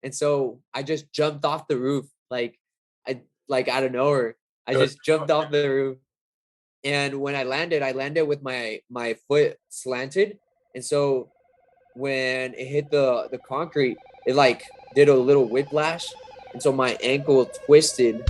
And so I just jumped off the roof, like out of nowhere. I just jumped off the roof. And when I landed with my foot slanted. And so when it hit the concrete, it like did a little whiplash. And so my ankle twisted.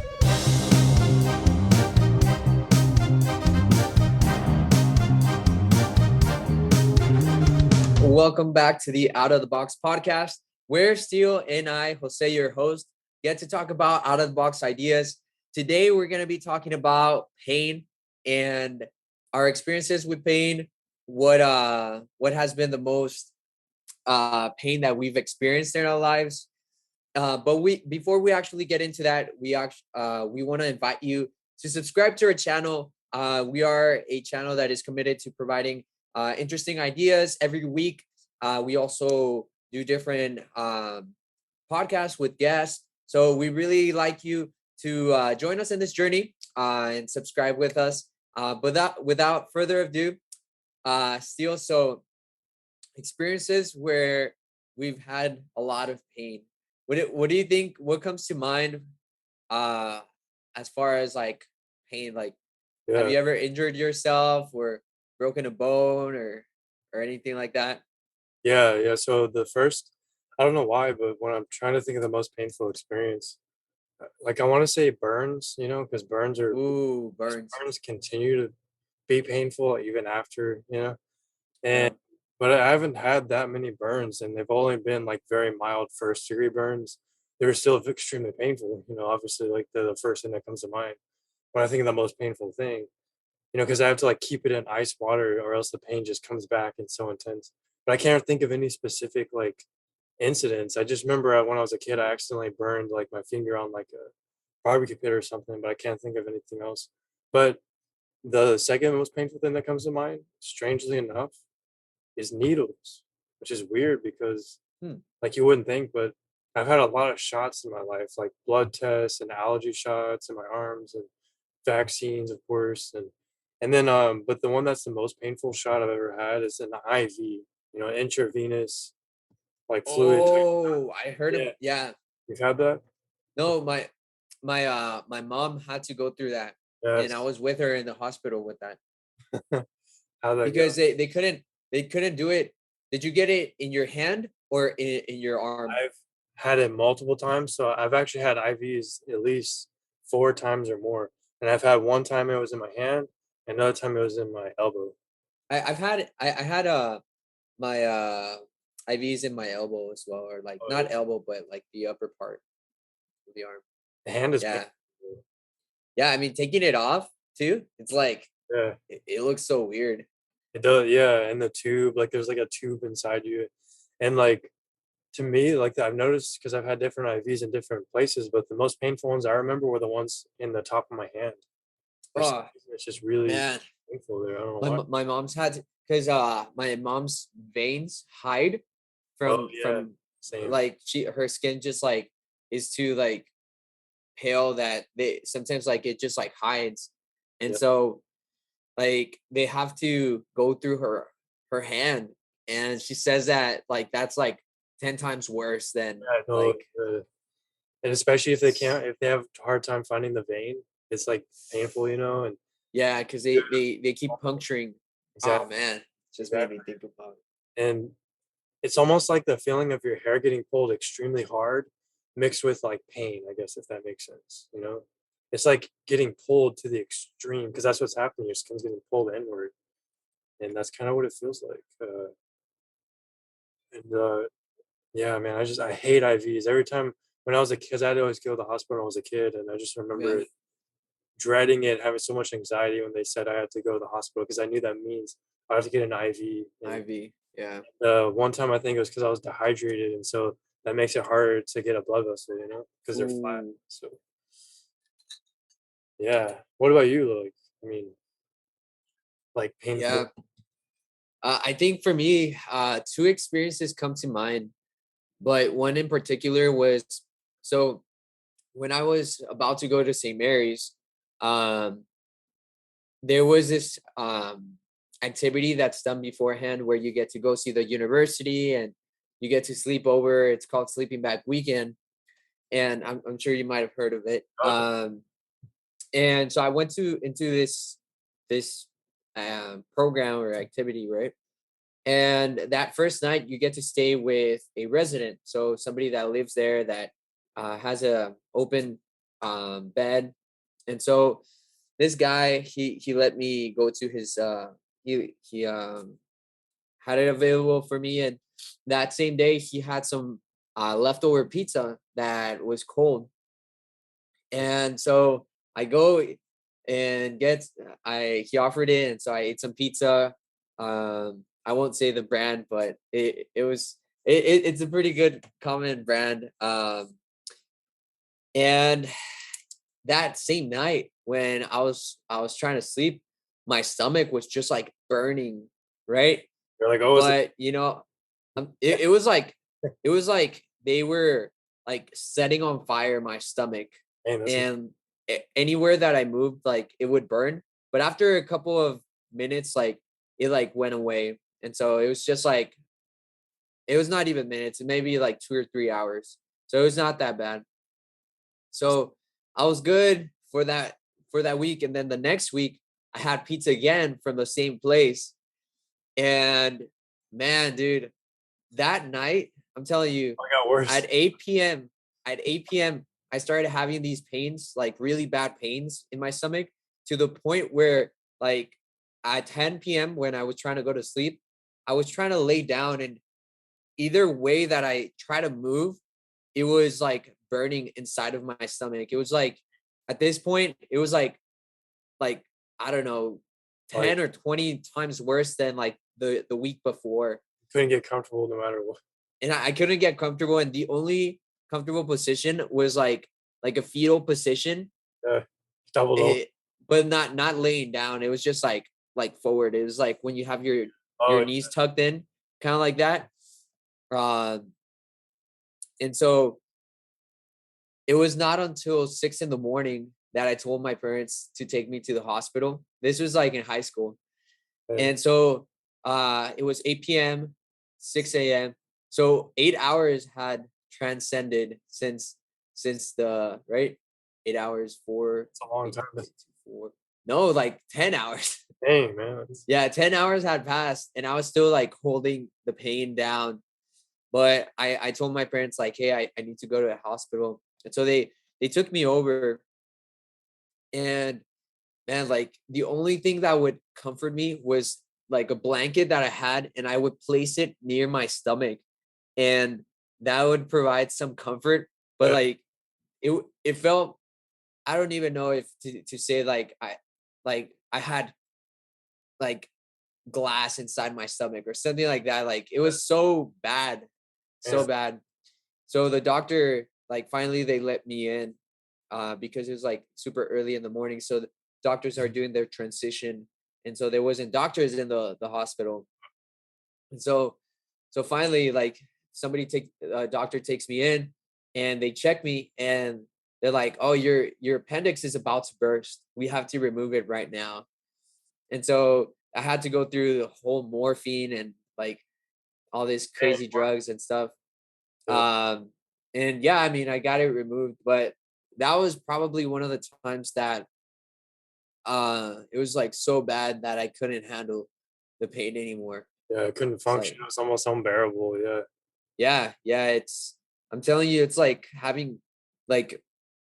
Welcome back to the Out of the Box podcast, where Steele and I, Jose, your host, get to talk about out of the box ideas. Today, we're going to be talking about pain and our experiences with pain. What has been the most pain that we've experienced in our lives. But before we actually get into that, we want to invite you to subscribe to our channel. We are a channel that is committed to providing interesting ideas every week. We also do different podcasts with guests. So we really like you to join us in this journey and subscribe with us. But without further ado, Steele, so experiences where we've had a lot of pain. What do you think? What comes to mind uh as far as like pain? Like, have Yeah, you ever injured yourself or broken a bone or anything like that? yeah. So the first, I don't know why, but when I'm trying to think of the most painful experience, like I want to say burns, because Ooh, burns. burns continue to be painful even after, and Yeah. but I haven't had that many burns, and they've only been like very mild first degree burns. They're still extremely painful, obviously like the first thing that comes to mind when I think of the most painful thing. Because I have to like keep it in ice water or else the pain just comes back and so intense. But I can't think of any specific like incidents. I just remember when I was a kid, I accidentally burned like my finger on like a barbecue pit or something, but I can't think of anything else. But the second most painful thing that comes to mind, strangely enough, is needles, which is weird because Hmm. like you wouldn't think, but I've had a lot of shots in my life, like blood tests and allergy shots in my arms and vaccines, of course, and then but the one that's the most painful shot I've ever had is an IV, intravenous like fluid type. Oh, I heard Yeah, of, yeah. you've had that? No, my mom had to go through that, and I Yes. was with her in the hospital with that How'd that go? because they couldn't do it. Did you get it in your hand or in your arm? I've had it multiple times, so I've actually had IVs at least 4 times or more, and I've had one time it was in my hand, another time it was in my elbow. I had my IVs in my elbow as well, or like Oh, not yeah. elbow, but like the upper part of the arm. The hand is Yeah, painful. yeah. I mean, taking it off too. It's like Yeah. it looks so weird. It does, yeah, and the tube, like, there's, like, a tube inside you, and, like, to me, like, I've noticed because 'cause I've had different IVs in different places, but the most painful ones I remember were the ones in the top of my hand. For some Oh reason, it's just really man, painful there, I don't know my why. my mom's had because my mom's veins hide Oh, yeah, from same. like her skin just like is too like pale that they sometimes like it just like hides, and Yeah, so like they have to go through her hand, and she says that like that's like 10 times worse than yeah, no, like and especially if they have a hard time finding the vein, it's, like, painful, and yeah, because they keep puncturing. Oh exactly, man, just made me exactly, think about it. and it's almost like the feeling of your hair getting pulled extremely hard mixed with, like, pain, I guess, if that makes sense? It's like getting pulled to the extreme because that's what's happening, your skin's getting pulled inward, and that's kinda what it feels like, yeah, man, I hate IVs. Every time when I was a kid 'cause I'd always go to the hospital when I was a kid, and I just Yeah, remember dreading it, having so much anxiety when they said I had to go to the hospital because I knew that means I have to get an IV, and IV. Yeah. one time I think it was because I was dehydrated, and so that makes it harder to get a blood vessel, because 'cause they're flat, Ooh. so yeah. What about you? Like, I mean, like, painful. Yeah. I think for me, two experiences come to mind, but one in particular was so when I was about to go to St. Mary's, um, there was this activity that's done beforehand where you get to go see the university, and you get to sleep over. It's called Sleeping Bag Weekend, and I'm sure you might have heard of it. Oh, And so I went into this program or activity, right? And that first night, you get to stay with a resident, so somebody that lives there that has a open bed. And so this guy, he let me go to his he had it available for me, and that same day he had some leftover pizza that was cold. And so I go and get I he offered it, and so I ate some pizza. I won't say the brand, but it's a pretty good common brand. And that same night when I was trying to sleep, my stomach was just like burning, right? you're like, oh, is it? But it was like they were like setting on fire my stomach, Man, that's and anywhere that I moved, like it would burn. But after a couple of minutes, like it like went away, and so it was just like it was not even minutes, maybe like 2 or 3 hours. So it was not that bad. So I was good for that week, and then the next week I had pizza again from the same place, and man, dude, that night, I'm telling you, it got worse. at 8 p.m., at 8 p.m., I started having these pains, like really bad pains in my stomach, to the point where, like, at 10 p.m., when I was trying to go to sleep, I was trying to lay down, and either way that I try to move, it was like burning inside of my stomach. It was like, at this point, it was like I don't know, Like, 10 or 20 times worse than like the week before. couldn't get comfortable no matter what. And I couldn't get comfortable, and the only comfortable position was like a fetal position, Yeah, doubled over. it, but not laying down. It was just like forward. It was like when you have your Oh, knees tucked in, kind of like that. Um, and so it was not until 6 in the morning that I told my parents to take me to the hospital. This was like in high school. man. And so it was 8 p.m., 6 a.m. So 8 hours had transcended since the right 8 hours, four, It's a long eight, time. four. No, like 10 hours. Dang, man. Yeah, 10 hours had passed, and I was still like holding the pain down. But I told my parents, like, hey, I need to go to a hospital. And so they took me over, and man, like the only thing that would comfort me was like a blanket that I had, and I would place it near my stomach, and that would provide some comfort. But Yeah, like it felt, I don't even know if to say like I had like glass inside my stomach or something like that. Like it was so bad, so man. bad. So the doctor, like, finally they let me in, because it was like super early in the morning. So the doctors are doing their transition, and so there wasn't doctors in the hospital. And so finally, like, somebody take a doctor takes me in, and they check me, and they're like, "Oh, your appendix is about to burst. We have to remove it right now." And so I had to go through the whole morphine and like all these Dang, crazy drugs and stuff. yeah. Um, and yeah, I mean, I got it removed, but that was probably one of the times that it was like so bad that I couldn't handle the pain anymore. Yeah, I couldn't It's function. like, It was almost unbearable. Yeah. yeah, I'm telling you, it's like having like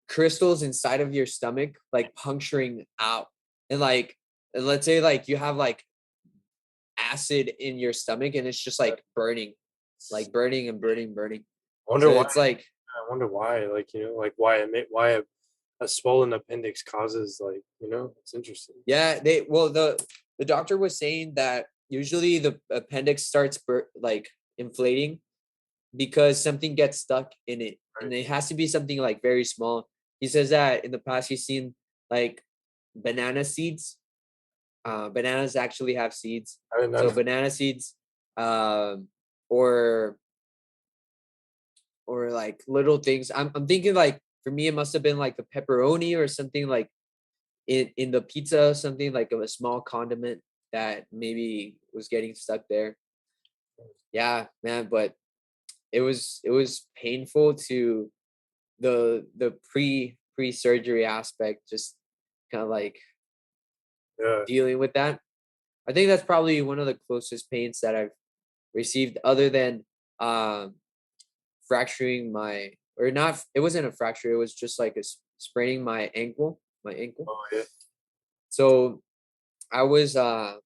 crystals inside of your stomach, like puncturing out. And like, and let's say like you have like acid in your stomach, and it's just like burning and burning, burning. I wonder So why. it's like, I wonder why. Like, like why why a swollen appendix causes, like, it's interesting. yeah, the doctor was saying that usually the appendix starts like inflating because something gets stuck in it, Right. and it has to be something like very small. He says that in the past he's seen like banana seeds. Bananas actually have seeds, I didn't so know. banana seeds, um, or like little things. I'm thinking like for me it must have been like the pepperoni or something like in the pizza, something like of a small condiment that maybe was getting stuck there. Yeah, man, but it was painful to the pre-surgery aspect, just kind of like Yeah. dealing with that. I think that's probably one of the closest pains that I've received, other than um fracturing my, or not, it wasn't a fracture, it was just like spraining my ankle. Oh yeah. So I was uh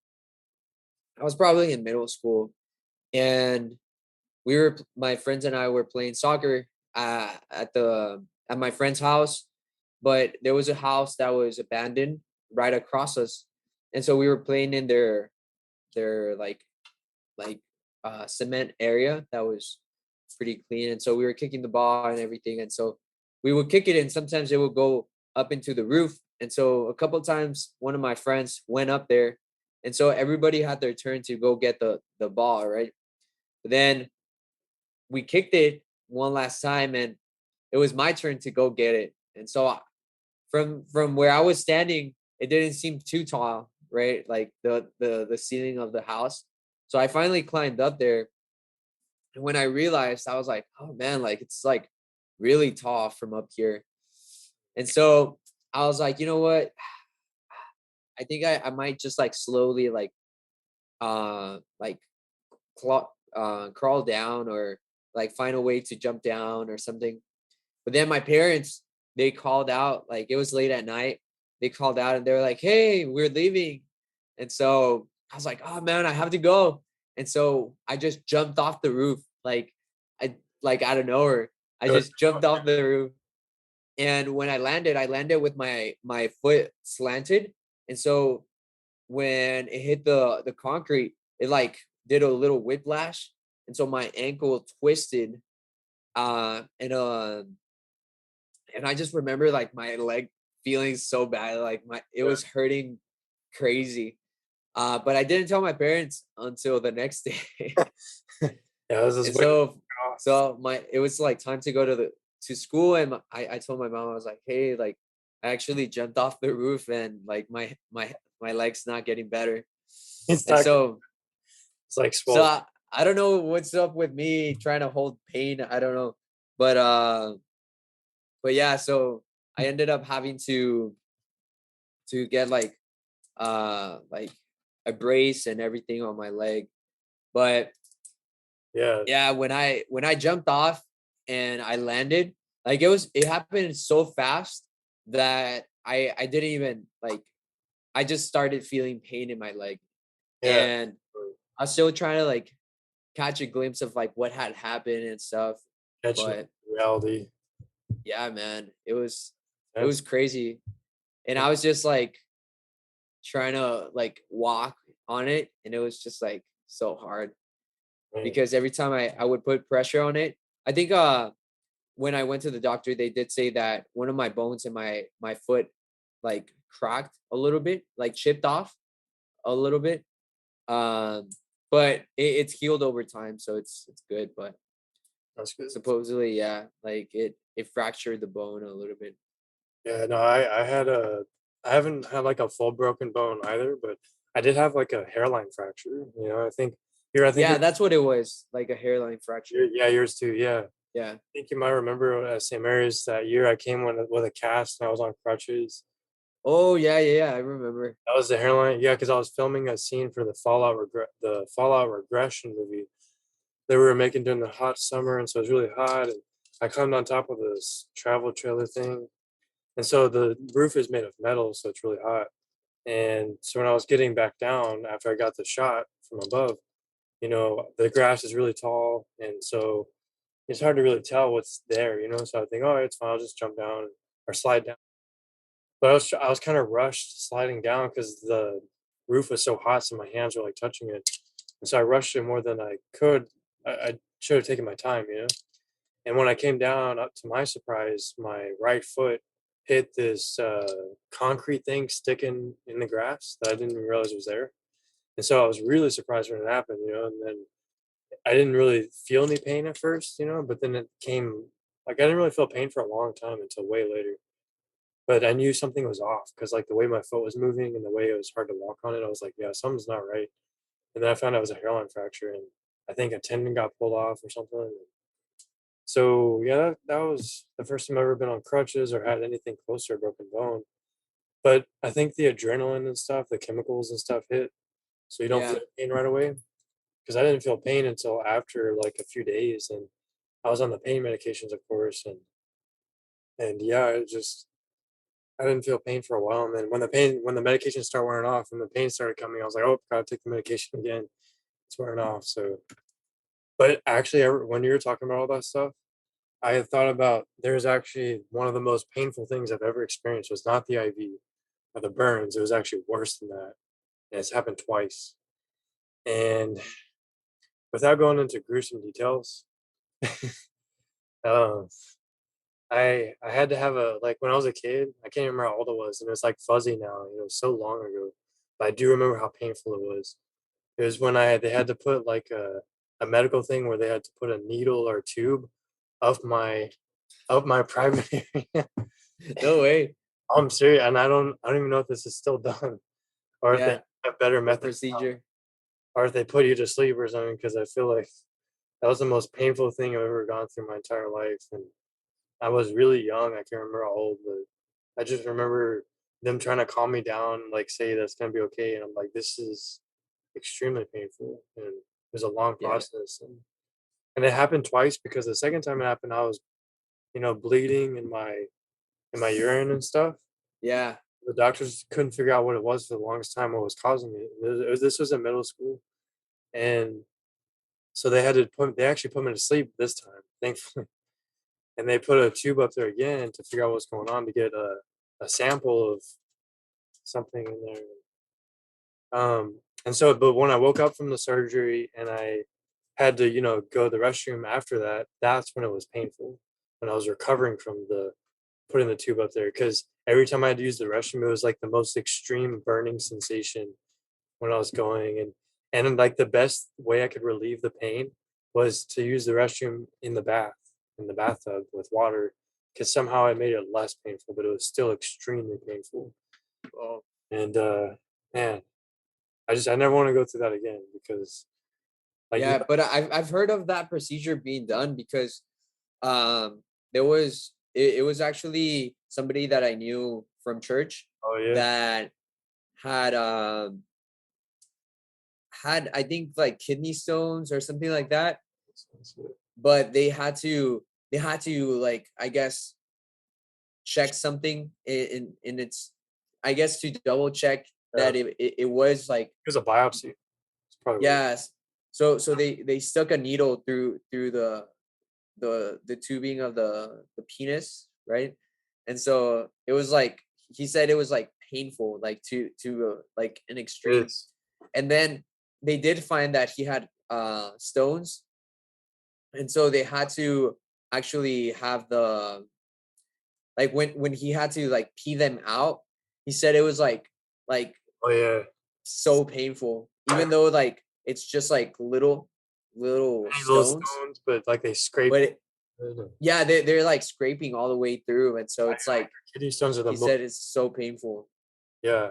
I was probably in middle school, and my friends and I were playing soccer at my friend's house, but there was a house that was abandoned right across us, and so we were playing in their like cement area that was pretty clean, and so we were kicking the ball and everything, and so we would kick it, and sometimes it would go up into the roof, and so a couple times one of my friends went up there, and so everybody had their turn to go get the ball, right? But then we kicked it one last time, and it was my turn to go get it, and so from where I was standing, it didn't seem too tall, right? Like the ceiling of the house. So I finally climbed up there, and when I realized, I was like, oh man, like it's like really tall from up here. And so I was like, you know what? I think I might just like slowly like crawl down, or like find a way to jump down or something. But then my parents, they called out, like it was late at night. They called out and they were like, "Hey, we're leaving." And so I was like, "Oh man, I have to go." And so I just jumped off the roof, like out of nowhere. I Good. just jumped off the roof, and when I landed with my foot slanted, and so when it hit the concrete, it like did a little whiplash, and so my ankle twisted, uh, and uh, and I just remember like my leg feeling so bad, like it was hurting crazy. But I didn't tell my parents until the next day. Yeah, this is And way off. so my it was like time to go to school, and I told my mom, I was like, hey, like I actually jumped off the roof, and like my leg's not getting better. It's And not good. so It's like so swollen. I don't know what's up with me trying to hold pain. I don't know. But yeah, so I ended up having to get like a brace and everything on my leg. But Yeah. yeah, when I jumped off and I landed, like it happened so fast that I didn't even like, I just started feeling pain in my leg, Yeah. and I was still trying to like catch a glimpse of like what had happened and stuff. Catching But reality. yeah, man, it was That's crazy. And I was just like trying to like walk on it, and it was just like so hard, man. because every time I would put pressure on it, I think when I went to the doctor, they did say that one of my bones in my foot like cracked a little bit, like chipped off a little bit. Um, but it's healed over time, so it's good. But That's good. supposedly, yeah, like it fractured the bone a little bit. Yeah, no, I haven't had like a full broken bone either, but I did have like a hairline fracture. You know, I think Yeah, that's what it was, like a hairline fracture. yeah, yours too. Yeah, I Yeah. think you might remember at St. Mary's that year I came with a cast and I was on crutches. Oh yeah, yeah, yeah. I remember. That was the hairline. Yeah, because I was filming a scene for the Fallout regression movie that we were making during the hot summer, and so it was really hot. And I climbed on top of this travel trailer thing, and so the roof is made of metal, so it's really hot. And so when I was getting back down after I got the shot from above, you know, the grass is really tall, and so it's hard to really tell what's there, you know. So I think, oh, it's fine, I'll just jump down or slide down. But I was kind of rushed sliding down because the roof was so hot, so my hands were like touching it, and so I rushed it more than I could. I should have taken my time, you know. And when I came down, up to my surprise, my right foot hit this concrete thing sticking in the grass that I didn't even realize was there. And so I was really surprised when it happened, you know. And then I didn't really feel any pain at first, you know, but then it came like I didn't really feel pain for a long time until way later. But I knew something was off because like the way my foot was moving and the way it was hard to walk on it, I was like, yeah, something's not right. And then I found out it was a hairline fracture, and I think a tendon got pulled off or something. So yeah, that was the first time I've ever been on crutches or had anything close to a broken bone. But I think the adrenaline and stuff, the chemicals and stuff hit, so you don't Yeah. feel pain right away. Because I didn't feel pain until after like a few days, and I was on the pain medications, of course, and yeah, it just I didn't feel pain for a while, and then when the medication started wearing off and the pain started coming, I was like, oh, gotta take the medication again. It's wearing off. So, but actually, when you were talking about all that stuff, I had thought about there's actually one of the most painful things I've ever experienced was not the IV or the burns. It was actually worse than that. And it's happened twice. And without going into gruesome details, um, I had to have a like when I was a kid, I can't remember how old I was, and it's like fuzzy now, you know, so long ago. But I do remember how painful it was. It was when they had to put like a medical thing where they had to put a needle or tube up my private area. No way. I'm serious, and I don't even know if this is still done or if they Yeah. have better The methods now, procedure. or if they put you to sleep or something. Because I feel like that was the most painful thing I've ever gone through my entire life, and I was really young. I can't remember how old, but I just remember them trying to calm me down, like say that's gonna be okay, and I'm like, this is extremely painful, and it was a long Yeah. process, and it happened twice because the second time it happened, I was bleeding in my urine and stuff. Yeah. The doctors couldn't figure out what it was for the longest time, what was causing it. This was in middle school, and so they actually put me to sleep this time, thankfully. And they put a tube up there again to figure out what's going on to get a sample of something in there. And so, but when I woke up from the surgery and I had to, go to the restroom after that, that's when it was painful. When I was recovering from the putting the tube up there, because every time I had to use the restroom, it was like the most extreme burning sensation when I was going, and then, like the best way I could relieve the pain was to use the restroom in the bathtub with water, because somehow it made it less painful, but it was still extremely painful. Oh. And man, I never want to go through that again because like Yeah, but I've heard of that procedure being done because um there was it was actually somebody that I knew from church oh yeah. that had had I think like kidney stones or something like that, That's it. but they had to like I guess check something in its I guess to double check Yeah, that it was like it was a biopsy. It's probably what it yes. So they stuck a needle through the tubing of the penis, right? And so it was like he said it was like painful, like to like an extreme. is. And then they did find that he had stones, and so they had to actually have the like when he had to like pee them out. He said it was like Oh yeah. so painful, even though like it's just like little Tiny little stones, stones, but like they scrape. but yeah, they're like scraping all the way through, and so it's like Kidney stones are the he most. said it's so painful. Yeah.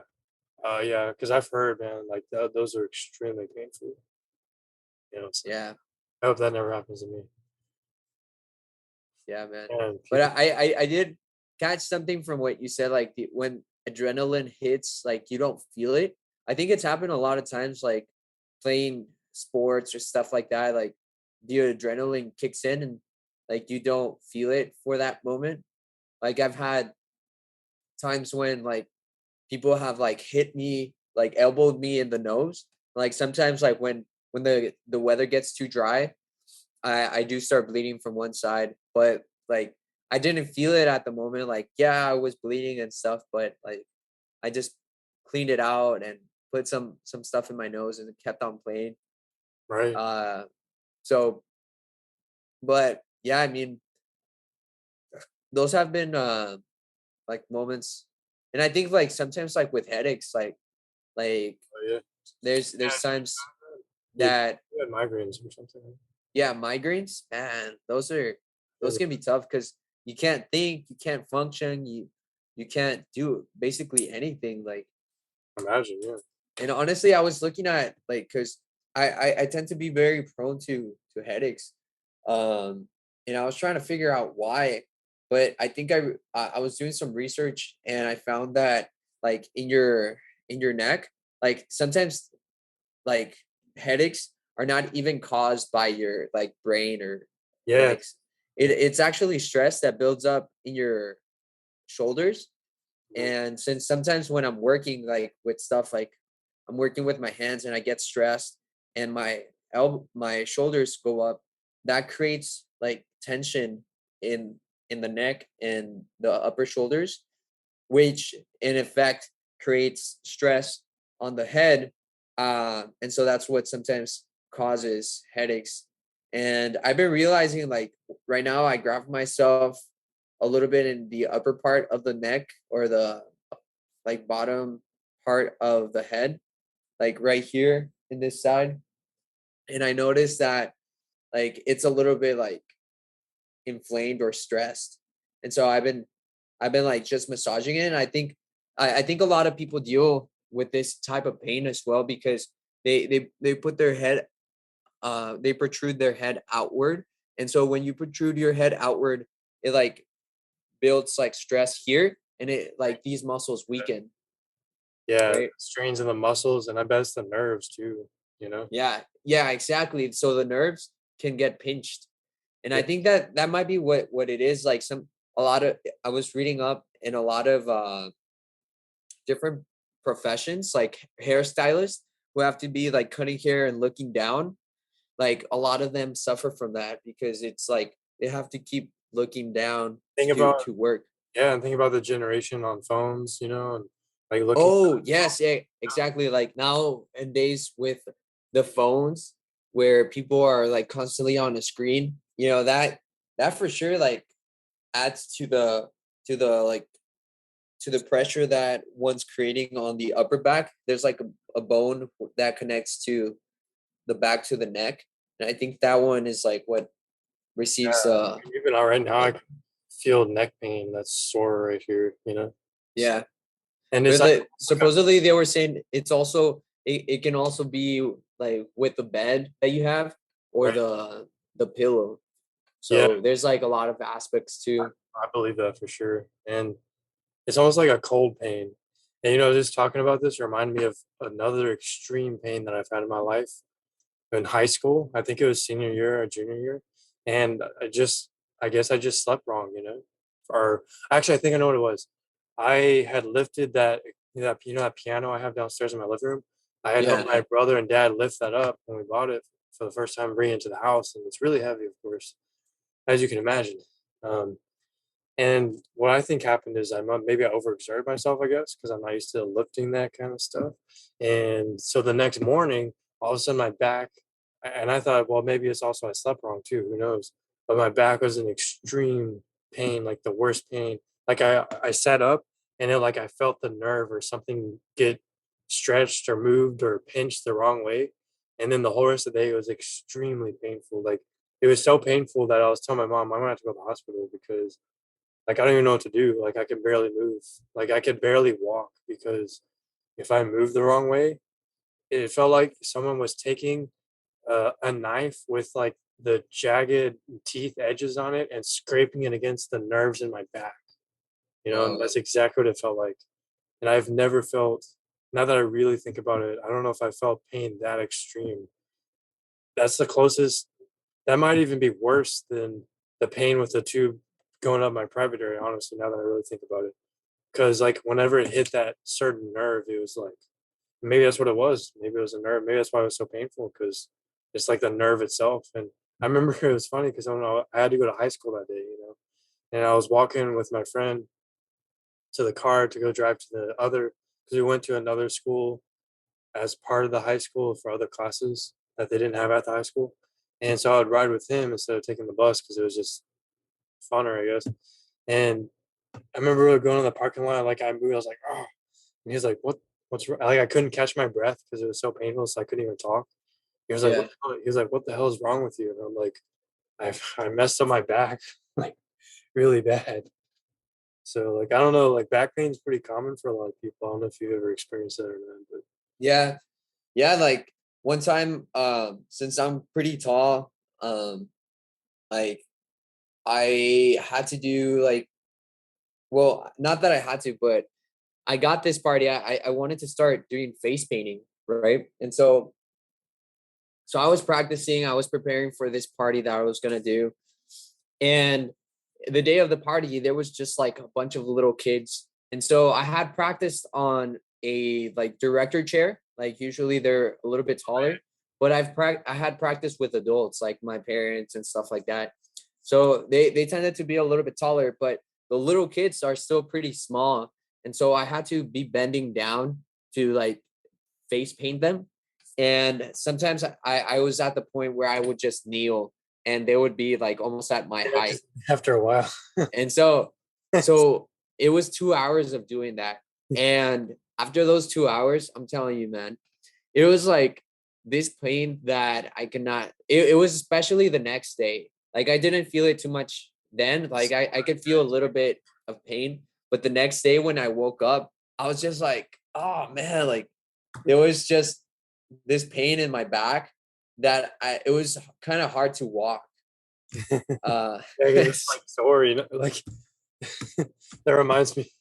Yeah, because I've heard, man, like those are extremely painful. So Yeah, I hope that never happens to me. yeah, man. And But people, I did catch something from what you said, like when adrenaline hits, like you don't feel it. I think it's happened a lot of times, like playing sports or stuff like that. Like the adrenaline kicks in, and like you don't feel it for that moment. Like I've had times when like people have like hit me, like elbowed me in the nose. Like sometimes like when the weather gets too dry, I do start bleeding from one side, but like I didn't feel it at the moment. Like yeah, I was bleeding and stuff, but like I just cleaned it out and put some stuff in my nose and kept on playing. right? Uh so but yeah, I mean those have been like moments, and I think like sometimes like with headaches like Oh yeah. there's Yeah, times you, that you had migraines or something. yeah, migraines, man, those Those can be tough because you can't think, you can't function, you can't do basically anything. Like, imagine, yeah. and honestly, I was looking at like because I tend to be very prone to headaches. Um, and I was trying to figure out why, but I think I was doing some research and I found that like in your neck, like sometimes like headaches are not even caused by your like brain or Yeah. like it's actually stress that builds up in your shoulders. Mhm. And since sometimes when I'm working like with stuff like I'm working with my hands and I get stressed and my shoulders go up, that creates like tension in the neck and the upper shoulders, which in effect creates stress on the head. And so that's what sometimes causes headaches. And I've been realizing like right now I grab myself a little bit in the upper part of the neck or the like bottom part of the head, like right here in this side. And I noticed that like it's a little bit like inflamed or stressed. And so I've been like just massaging it. And I think a lot of people deal with this type of pain as well because they put their head they protrude their head outward. And so when you protrude your head outward, it like builds like stress here and it like these muscles weaken, Yeah, right? strains in the muscles, and I bet it's the nerves too, you know? Yeah. Yeah, exactly. So the nerves can get pinched. And I Yeah, think that that might be what it is like some a lot of I was reading up in a lot of different professions like hairstylists who have to be like cutting hair and looking down, like a lot of them suffer from that because it's like they have to keep looking down think about to work. yeah, and think about the generation on phones, you know, and, like, looking Oh yes, yeah, exactly. Like nowadays with the phones where people are like constantly on a screen, you know, that for sure like adds to the like to the pressure that one's creating on the upper back. There's like a bone that connects to the back to the neck. And I think that one is like what receives even all right now, I like can feel neck pain that's sore right here, you know? So yeah. and it's But like supposedly they were saying it's also it can also be like with the bed that you have or right. the pillow. Yeah, So there's like a lot of aspects too. I believe that for sure, and it's almost like a cold pain. And, you know, just talking about this reminded me of another extreme pain that I've had in my life in high school. I think it was senior year or junior year, and I guess I just slept wrong, you know? Or actually, I think I know what it was. I had lifted that piano I have downstairs in my living room. I had helped Yeah. my brother and dad lift that up when we bought it for the first time, bringing it to the house, and it's really heavy, of course, as you can imagine. Um, and what I think happened is maybe I overexerted myself, I guess, because I'm not used to lifting that kind of stuff. And so the next morning, all of a sudden my back, and I thought, well, maybe it's also I slept wrong too, who knows? But my back was in extreme pain, like the worst pain. Like I sat up and it like I felt the nerve or something get stretched or moved or pinched the wrong way. And then the whole rest of the day was extremely painful. Like it was so painful that I was telling my mom, I'm gonna have to go to the hospital because like, I don't even know what to do. Like, I could barely move. Like, I could barely walk because if I moved the wrong way, it felt like someone was taking a knife with like the jagged teeth edges on it and scraping it against the nerves in my back. You know, and Wow. that's exactly what it felt like. And I've never felt, now that I really think about it, I don't know if I felt pain that extreme. That's the closest, that might even be worse than the pain with the tube going up my private area, honestly, now that I really think about it. Because like whenever it hit that certain nerve, it was like maybe that's what it was. Maybe it was a nerve. Maybe that's why it was so painful because it's like the nerve itself. And I remember it was funny because I don't know I had to go to high school that day, you know, and I was walking with my friend to the car to go drive to the other because we went to another school as part of the high school for other classes that they didn't have at the high school. And so I would ride with him instead of taking the bus because it was just funner, I guess. And I remember we were going in the parking lot, like I moved, I was like, oh, and he was like, what's wrong? Like I couldn't catch my breath because it was so painful, so I couldn't even talk. He was like, what Yeah. the hell? He was like, what the hell is wrong with you? And I'm like, I messed up my back like really bad. So like I don't know, like back pain is pretty common for a lot of people. I don't know if you've ever experienced that or not, but Yeah. Yeah, like one time since I'm pretty tall, um like I had to do like, well, not that I had to, but I got this party. I wanted to start doing face painting, right? And so I was practicing, I was preparing for this party that I was gonna do. And the day of the party, there was just like a bunch of little kids. And so I had practiced on a like director chair. Like usually they're a little bit taller, but I had practiced with adults like my parents and stuff like that. So they tended to be a little bit taller, but the little kids are still pretty small. And so I had to be bending down to like face paint them. And sometimes I was at the point where I would just kneel and they would be like almost at my height. After a while. And so it was 2 hours of doing that. And after those 2 hours, I'm telling you, man, it was like this pain that I could not, it was especially the next day. Like I didn't feel it too much then. Like I could feel a little bit of pain. But the next day when I woke up, I was just like, oh man, like there was just this pain in my back that it was kind of hard to walk. It's like sore, you know, like that reminds me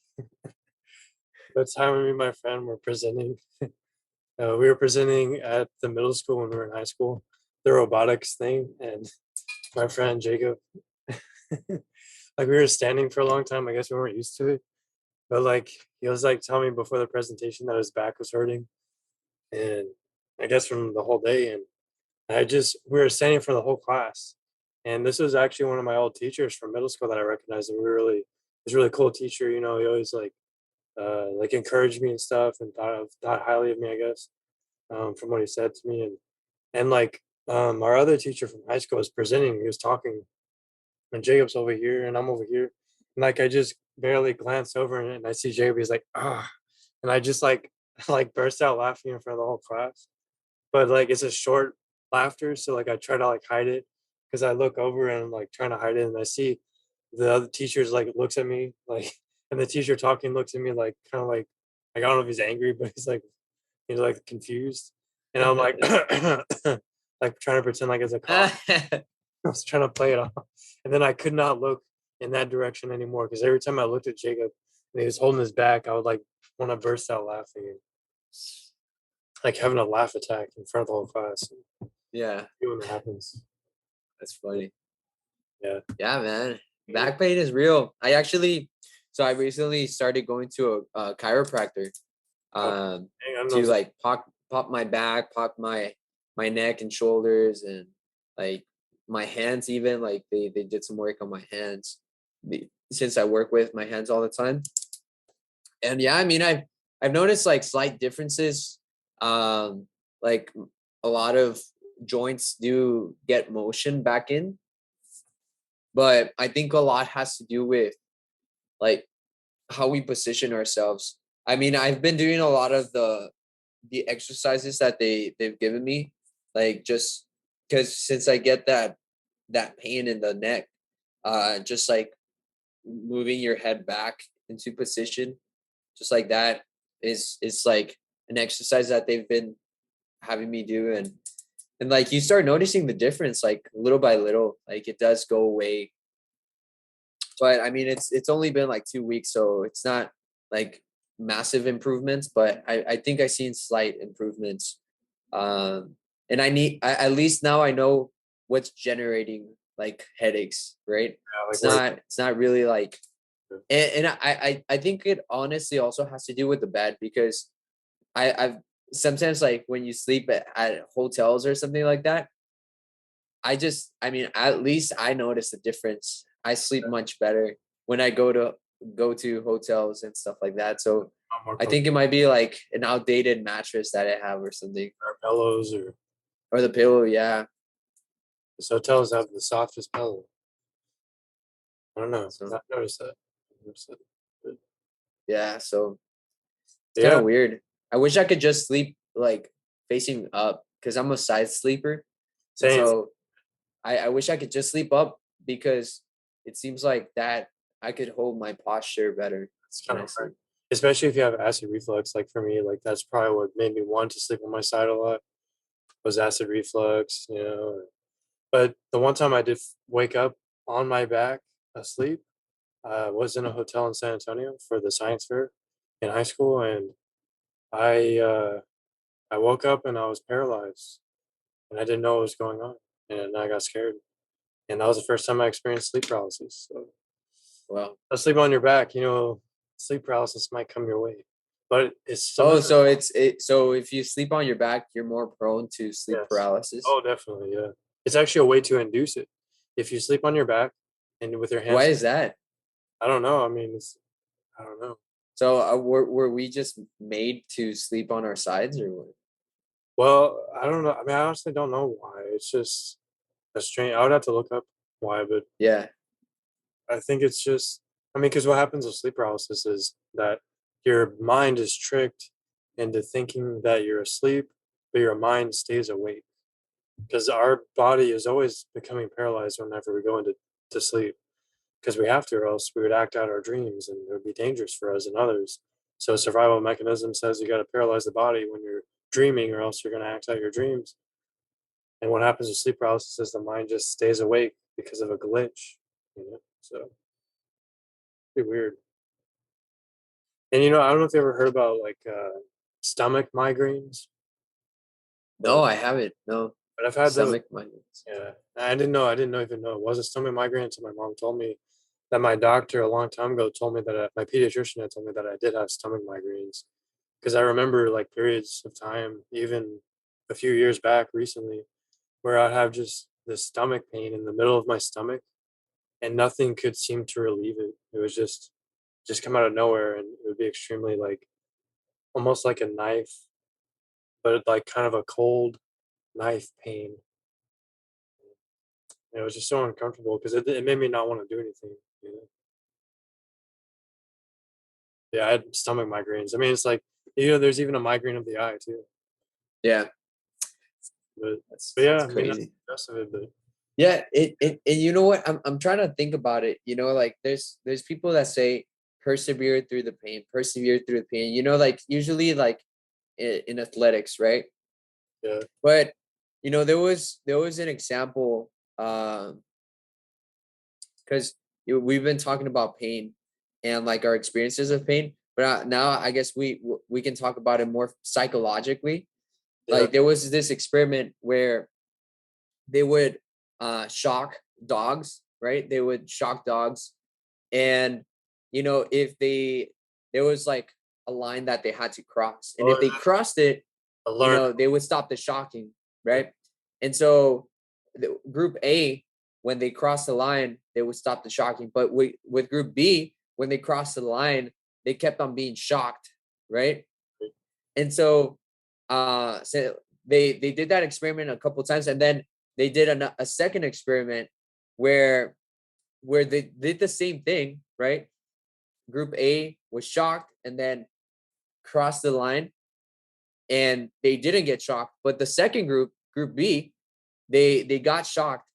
the time me and my friend were presenting. We were presenting at the middle school when we were in high school, the robotics thing, and my friend Jacob, like we were standing for a long time. I guess we weren't used to it, but like he was like telling me before the presentation that his back was hurting, and I guess from the whole day. And we were standing for the whole class, and this was actually one of my old teachers from middle school that I recognized, and he was a really cool teacher. You know, he always like encouraged me and stuff, and thought highly of me, I guess, from what he said to me. And like our other teacher from high school was presenting. He was talking, and Jacob's over here, and I'm over here, and like I just barely glanced over, and I see Jacob. He's like, ah, and I just like like burst out laughing in front of the whole class. But like it's a short laughter, so like I try to like hide it because I look over and I'm like trying to hide it, and I see the other teachers like looks at me like, and the teacher talking looks at me like kind of like I don't know if he's angry, but he's like confused, and I'm like like trying to pretend like it's a cough. I was trying to play it off, and then I could not look in that direction anymore because every time I looked at Jacob and he was holding his back, I would like want to burst out laughing and like having a laugh attack in front of the whole class. Yeah, When it happens, that's funny. yeah. Yeah, man. Back pain is real. I recently started going to a chiropractor Oh, I know. to like pop my back, pop my neck and shoulders, and like my hands even. Like they did some work on my hands since I work with my hands all the time. And yeah, I mean I've noticed like slight differences. Like a lot of joints do get motion back in, but I think a lot has to do with like how we position ourselves. I mean, I've been doing a lot of the exercises that they've given me, like just because since I get that pain in the neck, just like moving your head back into position, just like that is like an exercise that they've been having me do. And like you start noticing the difference like little by little, like it does go away. But I mean it's only been like 2 weeks, so it's not like massive improvements, but I think I've seen slight improvements. And at least now I know what's generating like headaches, right? Yeah, like It's not really like, and I think it honestly also has to do with the bed, because I've sometimes like when you sleep at hotels or something like that, I mean, at least I notice the difference. I sleep much better when I go to hotels and stuff like that. So more I think it might be like an outdated mattress that I have or something, pillows or the pillow. Yeah. the hotels have the softest pillow. I don't know. So I've noticed that. But yeah. So it's kind yeah, of weird. I wish I could just sleep like facing up because I'm a side sleeper, and same. so I wish I could just sleep up because it seems like that I could hold my posture better It's when kind I of sleep. hard, especially if you have acid reflux. Like for me, like that's probably what made me want to sleep on my side a lot was acid reflux. You know, but the one time I did wake up on my back asleep. I was in a hotel in San Antonio for the science fair in high school, and I I woke up and I was paralyzed, and I didn't know what was going on, and I got scared, and that was the first time I experienced sleep paralysis. So, Well, asleep on your back, sleep paralysis might come your way, but it's oh, sometimes. so so if you sleep on your back, you're more prone to sleep Yes. paralysis. Oh, definitely. Yeah. It's actually a way to induce it. If you sleep on your back and with your Why hands, is that? I don't know. I mean, I don't know. So were we just made to sleep on our sides or what? Well, I don't know. I mean, I honestly don't know why. It's just a strange. I would have to look up why, but Yeah. I think it's just. I mean, because what happens with sleep paralysis is that your mind is tricked into thinking that you're asleep, but your mind stays awake. Because our body is always becoming paralyzed whenever we go into to sleep. Because we have to, or else we would act out our dreams and it would be dangerous for us and others. So survival mechanism says you got to paralyze the body when you're dreaming, or else you're going to act out your dreams. And what happens with sleep paralysis is the mind just stays awake because of a glitch. So pretty weird. And I don't know if you ever heard about like stomach migraines, No, but I haven't. No. I've had those. Stomach migraines. Yeah, I didn't even know it was a stomach migraine until my mom told me that my doctor a long time ago told me that my pediatrician had told me that I did have stomach migraines. Because I remember like periods of time, even a few years back recently, where I'd have just this stomach pain in the middle of my stomach, and nothing could seem to relieve it. It was just come out of nowhere, and it would be extremely like almost like a knife, but like kind of a cold knife pain. And it was just so uncomfortable because it made me not want to do anything. You know? Yeah, I had stomach migraines. I mean, it's like there's even a migraine of the eye too. Yeah. But That's yeah, I mean that's crazy. the rest of it. But Yeah, it and you know what? I'm trying to think about it. Like there's people that say persevere through the pain, persevere through the pain. Like usually like in athletics, right? yeah, But there was an example because we've been talking about pain and like our experiences of pain, but now I guess we can talk about it more psychologically. yeah. Like there was this experiment where they would shock dogs, right? They would shock dogs, and if there was like a line that they had to cross, and if Oh, they crossed it, I learned. they would stop the shocking, Yeah, right? And so group A, when they crossed the line, they would stop the shocking, but with group B, when they crossed the line, they kept on being shocked, right? And so they did that experiment a couple of times, and then they did a second experiment where they did the same thing, right? Group A was shocked and then crossed the line, and they didn't get shocked. But the second group, group B, they got shocked,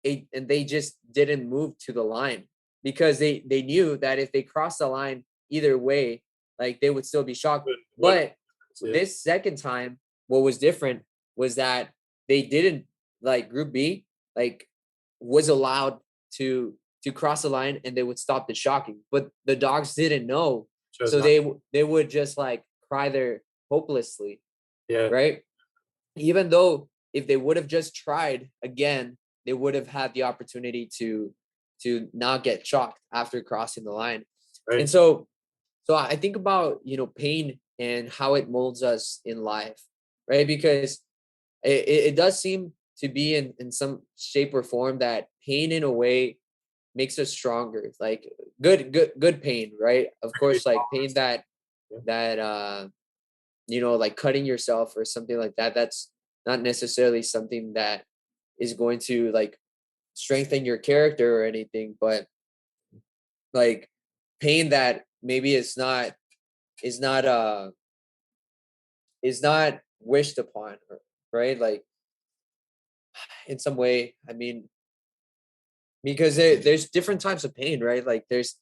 and they just didn't move to the line because they knew that if they crossed the line either way, like they would still be shocked. what? But Yeah, this second time, what was different was that they didn't, like group B, like was allowed to cross the line, and they would stop the shocking. But the dogs didn't know, chose so not. they would just like cry there hopelessly, Yeah, right? Even though if they would have just tried again, they would have had the opportunity to not get shocked after crossing the line. right. And so I think about pain and how it molds us in life, right? Because it does seem to be in some shape or form that pain in a way makes us stronger, like good pain, right? Of It could be course, like pain tolerance. Yeah, that like cutting yourself or something like that, that's not necessarily something that is going to like strengthen your character or anything, but like pain that maybe is not is not wished upon, right? Like in some way, I mean, because there's different types of pain, right? Like there's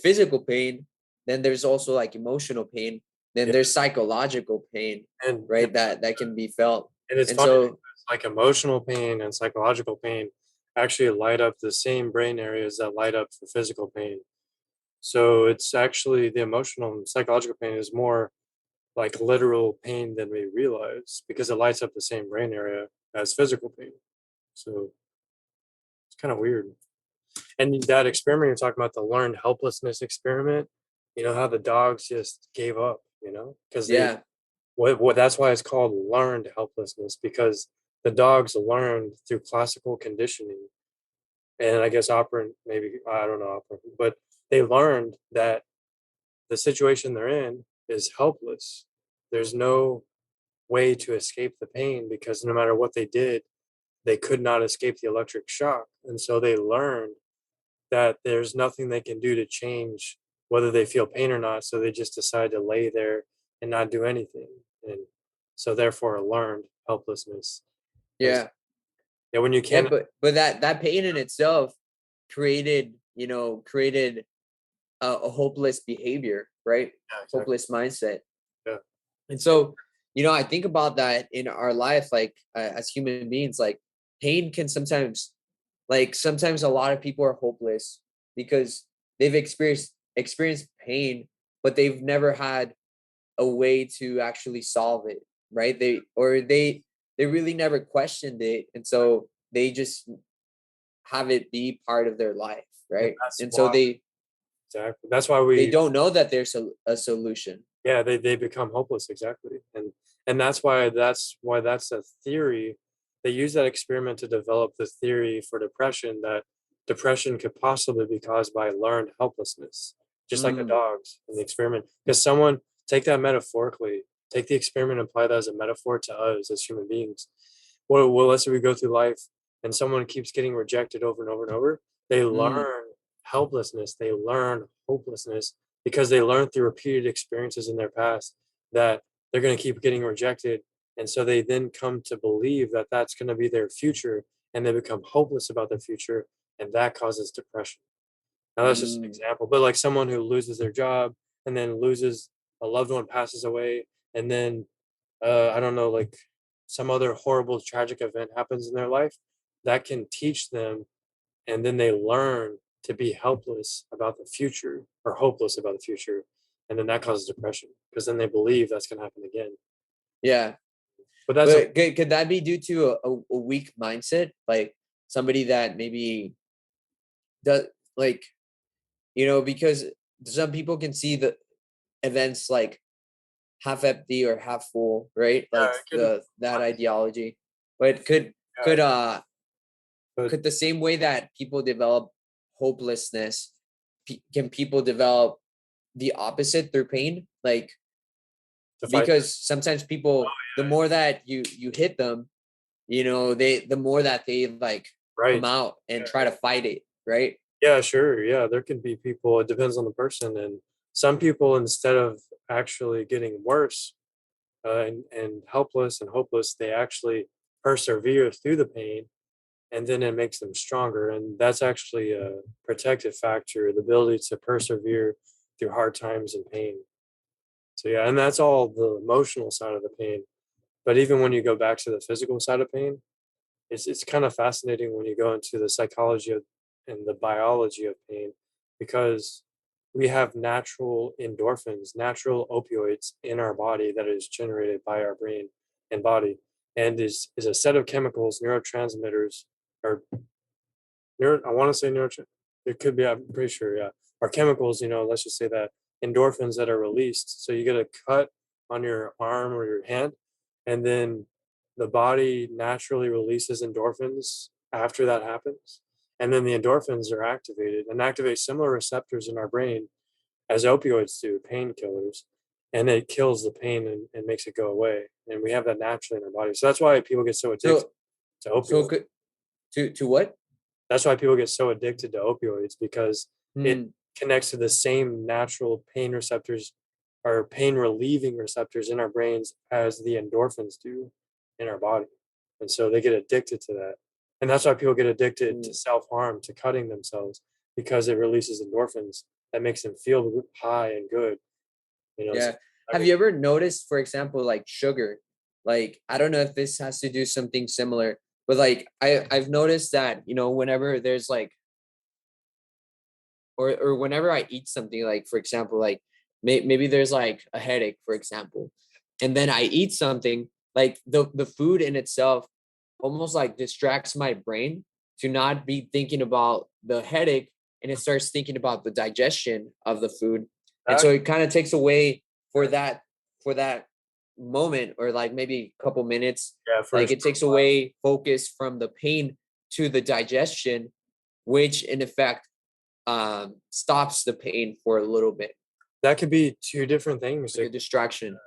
physical pain, then there's also like emotional pain, then yeah. there's psychological pain, And right? That can be felt. it's And funny so because like emotional pain and psychological pain actually light up the same brain areas that light up for physical pain. So it's actually the emotional and psychological pain is more like literal pain than we realize because it lights up the same brain area as physical pain. So it's kind of weird. And that experiment you're talking about, the learned helplessness experiment, how the dogs just gave up, because they Yeah. what that's why it's called learned helplessness, because the dogs learned through classical conditioning, and I guess operant, maybe I don't know operant, but they learned that the situation they're in is helpless. There's no way to escape the pain because no matter what they did, they could not escape the electric shock. And so they learned that there's nothing they can do to change whether they feel pain or not. So they just decide to lay there and not do anything. And so therefore learned helplessness. And Yeah. yeah, when you Yeah, can't, but that pain in itself created a hopeless behavior, right? yeah, exactly. Hopeless mindset. Yeah. And so, I think about that in our life, like as human beings, like pain can sometimes a lot of people are hopeless because they've experienced pain, but they've never had a way to actually solve it, right? They really never questioned it, and so they just have it be part of their life, And right? that's And so why, exactly. That's why they we, don't know that there's a solution. yeah, they become hopeless, exactly. And that's a theory. They use that experiment to develop the theory for depression, that depression could possibly be caused by learned helplessness, just like the Mm, dogs in the experiment. Because someone, take that metaphorically, take the experiment and apply that as a metaphor to us as human beings. Well, let's say we go through life and someone keeps getting rejected over and over and over. They mm, learn helplessness, they learn hopelessness, because they learned through repeated experiences in their past that they're going to keep getting rejected. And so they then come to believe that that's going to be their future, and they become hopeless about their future. And that causes depression. Now, that's just an mm. example, but like someone who loses their job and then loses a loved one, passes away, and then, I don't know, like some other horrible, tragic event happens in their life, that can teach them, and then they learn to be helpless about the future or hopeless about the future, and then that causes depression because then they believe that's going to happen again. Yeah, But that's a, but could that be due to a weak mindset, like somebody that maybe does like because some people can see the events like half empty or half full, right? yeah, Like it could, that ideology. But could yeah, but could the same way that people develop hopelessness, can people develop the opposite through pain? Like to fight that, because sometimes people, the more that you hit them, the more that they like come right? out and Yeah, try to fight it, right? yeah, sure. Yeah, there can be people. It depends on the person, and some people, instead of actually getting worse, and helpless and hopeless, they actually persevere through the pain, and then it makes them stronger. And that's actually a protective factor, the ability to persevere through hard times and pain. So yeah, and that's all the emotional side of the pain. But even when you go back to the physical side of pain, it's kind of fascinating when you go into the psychology of and the biology of pain, because we have natural endorphins, natural opioids in our body that is generated by our brain and body, and is a set of chemicals, neurotransmitters, or I want to say neurotransmitters. It could be. I'm pretty sure. Yeah, are chemicals. Let's just say that endorphins that are released. So you get a cut on your arm or your hand, and then the body naturally releases endorphins after that happens, and then the endorphins are activated and activate similar receptors in our brain as opioids do, painkillers, and it kills the pain and makes it go away. And we have that naturally in our body. So that's why people get so addicted So to so opioids. could to what? That's why people get so addicted to opioids, because it Hmm. connects to the same natural pain receptors or pain relieving receptors in our brains as the endorphins do in our body. And so they get addicted to that. And that's why people get addicted to Hmm. self harm, to cutting themselves, because it releases endorphins that makes them feel high and good. So Yeah. Have you ever noticed, for example, like sugar? Like, I don't know if this has to do something similar, But like I've noticed that, whenever there's like, or whenever I eat something, like for example, like maybe there's like a headache, for example, and then I eat something, like the food in itself almost like distracts my brain to not be thinking about the headache, and it starts thinking about the digestion of the food. And so That, it kind of takes away for that moment, or like maybe a couple minutes, yeah, for a like it short takes while. away focus from the pain to the digestion, which in effect stops the pain for a little bit, That could be two different things. like a distraction.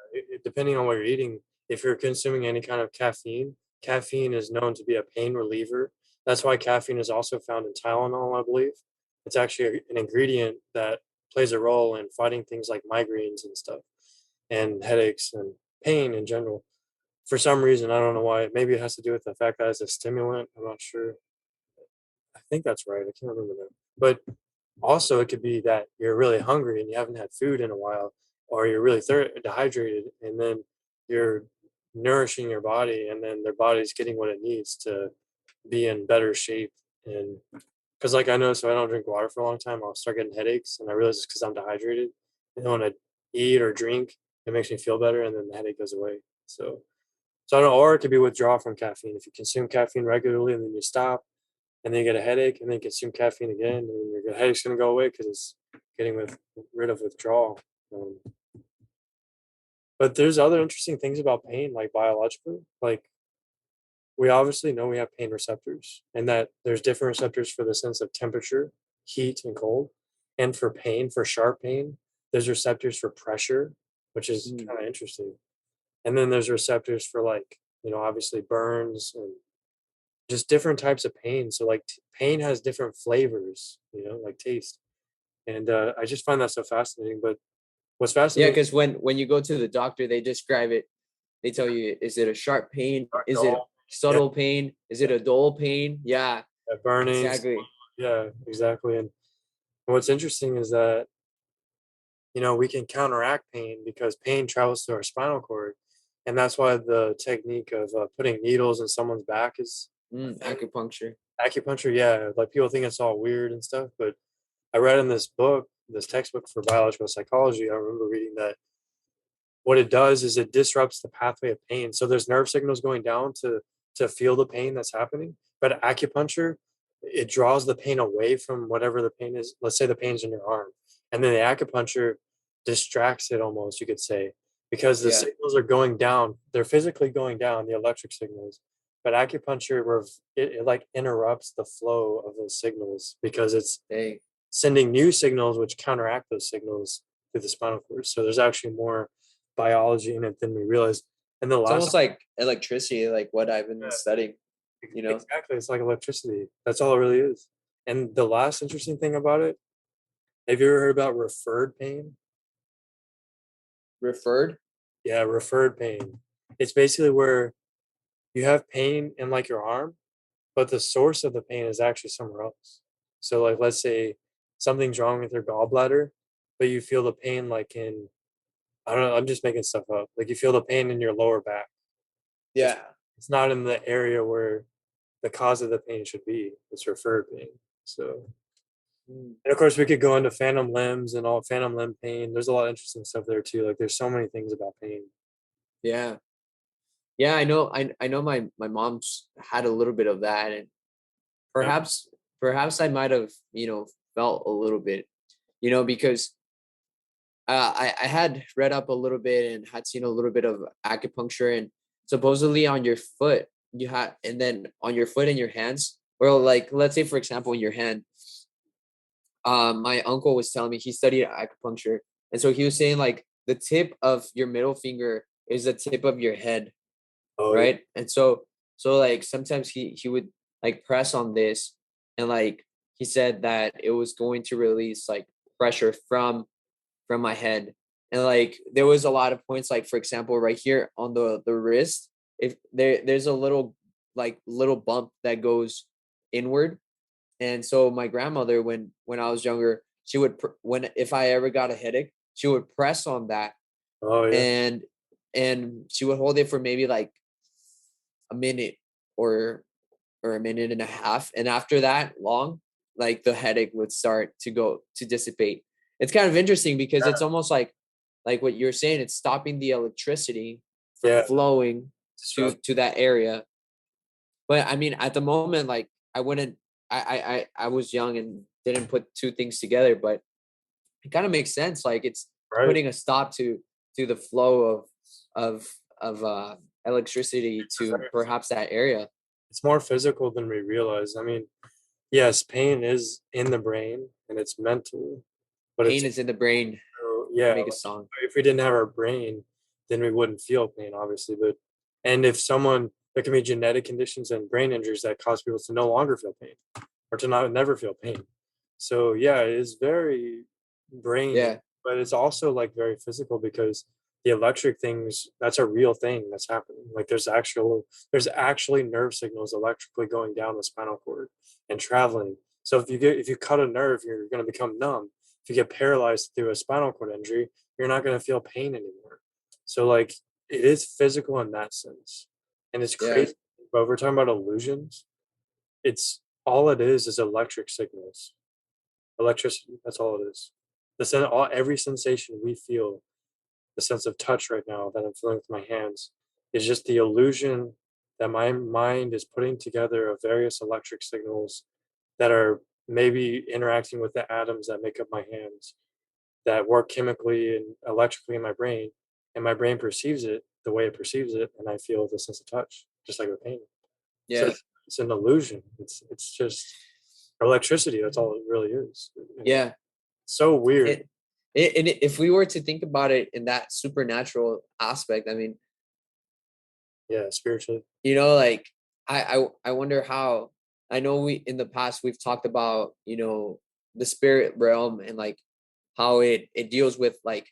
Depending on what you're eating, if you're consuming any kind of caffeine, caffeine is known to be a pain reliever. That's why caffeine is also found in Tylenol, I believe. It's actually an ingredient that plays a role in fighting things like migraines and stuff, and headaches and pain in general. For some reason, I don't know why. Maybe it has to do with the fact that it's a stimulant. I'm not sure. I think that's right. I can't remember now. But also, it could be that you're really hungry and you haven't had food in a while, or you're really dehydrated, and then you're nourishing your body, and then their body's getting what it needs to be in better shape. And because, like, I know, so I don't drink water for a long time, I'll start getting headaches, and I realize it's because I'm dehydrated. And then when I eat or drink, it makes me feel better, and then the headache goes away. So I don't know, or it could be withdrawal from caffeine. If you consume caffeine regularly and then you stop, and then you get a headache, and then you consume caffeine again, and your headache's gonna go away because it's getting rid of withdrawal. Um, but there's other interesting things about pain, like biologically. Like we obviously know we have pain receptors, and that there's different receptors for the sense of temperature, heat, and cold. And for pain, for sharp pain, there's receptors for pressure, which is Mm. kind of interesting. And then there's receptors for like, obviously burns and just different types of pain. So like pain has different flavors, like taste. And I just find that so fascinating. But what's Yeah, fascinating, because when you go to the doctor, they describe it. They tell you, is it a sharp pain? Is it dull, yeah, subtle pain? Is it a dull pain? Yeah, burnings, exactly. yeah, exactly. And what's interesting is that we can counteract pain because pain travels through our spinal cord, and that's why the technique of putting needles in someone's back is a thing. Acupuncture. Acupuncture, yeah, like people think it's all weird and stuff, but I read in this book, this textbook for biological psychology, I remember reading that what it does is it disrupts the pathway of pain. So there's nerve signals going down to feel the pain that's happening. But acupuncture, it draws the pain away from whatever the pain is. Let's say the pain's in your arm. And then the acupuncture distracts it almost, you could say, because the Yeah. signals are going down. They're physically going down, the electric signals. But acupuncture, it like interrupts the flow of those signals because it's Dang. sending new signals which counteract those signals through the spinal cord. So there's actually more biology in it than we realize. And the It's last, almost like electricity, like what I've been yeah, studying, you know? exactly, it's like electricity. That's all it really is. And the last interesting thing about it, have you ever heard about referred pain? Referred? Yeah, referred pain. It's basically where you have pain in like your arm, but the source of the pain is actually somewhere else. So like let's say something's wrong with your gallbladder, but you feel the pain like in, I don't know, I'm just making stuff up. Like you feel the pain in your lower back. It's Yeah. it's not in the area where the cause of the pain should be. It's referred pain. So, Mm. and of course we could go into phantom limbs and all phantom limb pain. There's a lot of interesting stuff there too. Like there's so many things about pain. Yeah. Yeah, I know. I know my mom's had a little bit of that, and Yeah. perhaps I might have, felt a little bit, because I had read up a little bit and had seen a little bit of acupuncture, and supposedly on your foot you had, and then on your foot and your hands, or like let's say for example in your hand. My uncle was telling me he studied acupuncture, and so he was saying like the tip of your middle finger is the tip of your head, Oh yeah. right? And so like sometimes he would like press on this, and like he said that it was going to release like pressure from my head. And like there was a lot of points, like for example right here on the wrist, if there's a little bump that goes inward. And so my grandmother, when I was younger, she would when if I ever got a headache, she would press on that, Oh yeah. and she would hold it for maybe like a minute or or a minute and a half. And after that long, like the headache would start to dissipate. It's kind of interesting because it's almost like what you're saying, it's stopping the electricity from Yeah. flowing Disrupt. to that area. But I mean, at the moment, like I wouldn't, I was young and didn't put two things together, but it kind of makes sense. Like it's Right. putting a stop to the flow of electricity to perhaps that area. It's more physical than we realize. I mean, yes, pain is in the brain and it's mental, but Pain it's is in the brain. yeah. Make a Like, song. if we didn't have our brain, then we wouldn't feel pain, obviously. But and if someone there can be genetic conditions and brain injuries that cause people to no longer feel pain or to not never feel pain. So yeah, it is very brain, Yeah, but it's also like very physical because the electric things that's a real thing that's happening. Like there's actually nerve signals electrically going down the spinal cord and traveling. So if you cut a nerve, you're going to become numb. If you get paralyzed through a spinal cord injury, you're not going to feel pain anymore. So like it is physical in that sense, and it's yeah, crazy. But if we're talking about illusions, it's all it is electric signals, electricity. That's all it is. Every sensation we feel, the sense of touch right now that I'm feeling with my hands, is just the illusion that my mind is putting together of various electric signals that are maybe interacting with the atoms that make up my hands that work chemically and electrically in my brain, and my brain perceives it the way it perceives it, and I feel the sense of touch, just like with pain. So yeah, it's an illusion. It's just electricity. That's all it really is. And yeah. so weird. And if we were to think about it in that supernatural aspect, I mean, Yeah, spiritually. like I wonder how. I know we in the past we've talked about the spirit realm and like how it deals with like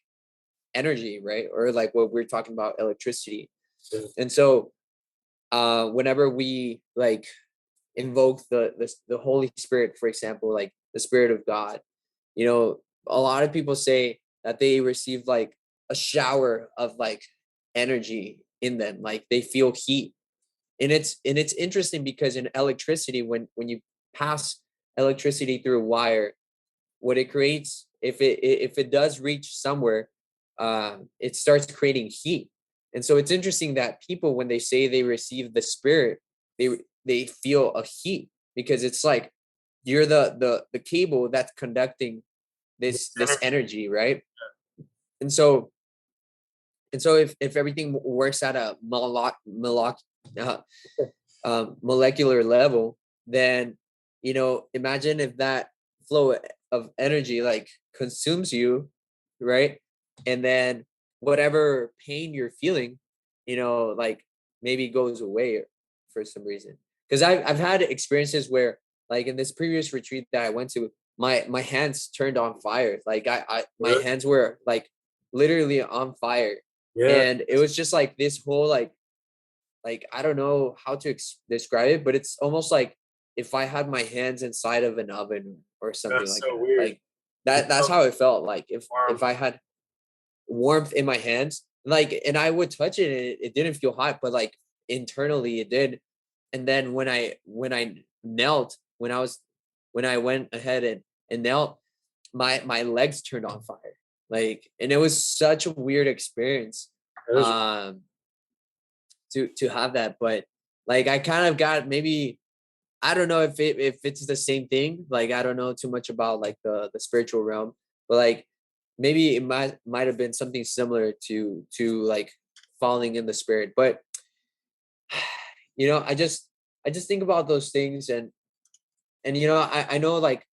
energy, right? Or like what we're talking about, electricity. Yeah. And so whenever we like invoke the Holy Spirit, for example, like the Spirit of God, a lot of people say that they receive like a shower of like energy in them, like they feel heat. And it's interesting because in electricity, when you pass electricity through a wire, what it creates, if it does reach somewhere, it starts creating heat. And so it's interesting that people, when they say they receive the spirit, they feel a heat, because it's like you're the cable that's conducting this Energy. energy, right? And so and so if everything works at a uh, molecular level, then imagine if that flow of energy like consumes you, right? And then whatever pain you're feeling, like maybe goes away for some reason. Because I've had experiences where, like in this previous retreat that I went to, my hands turned on fire. Like I my Really? hands were like literally on fire. Yeah. And it was just like this whole like I don't know how to describe it, but it's almost like if I had my hands inside of an oven or something That's like so that. weird. Like You that's felt how it felt. Like warm. if I had warmth in my hands, like, and I would touch it and it didn't feel hot, but like internally it did. And then when I knelt, when I went ahead and knelt, my legs turned on fire. Like, and it was such a weird experience. It is. Um to have that. But like I kind of got, maybe I don't know if it's the same thing. Like I don't know too much about like the spiritual realm, but like maybe it might have been something similar to like falling in the spirit. But I just think about those things, and I know like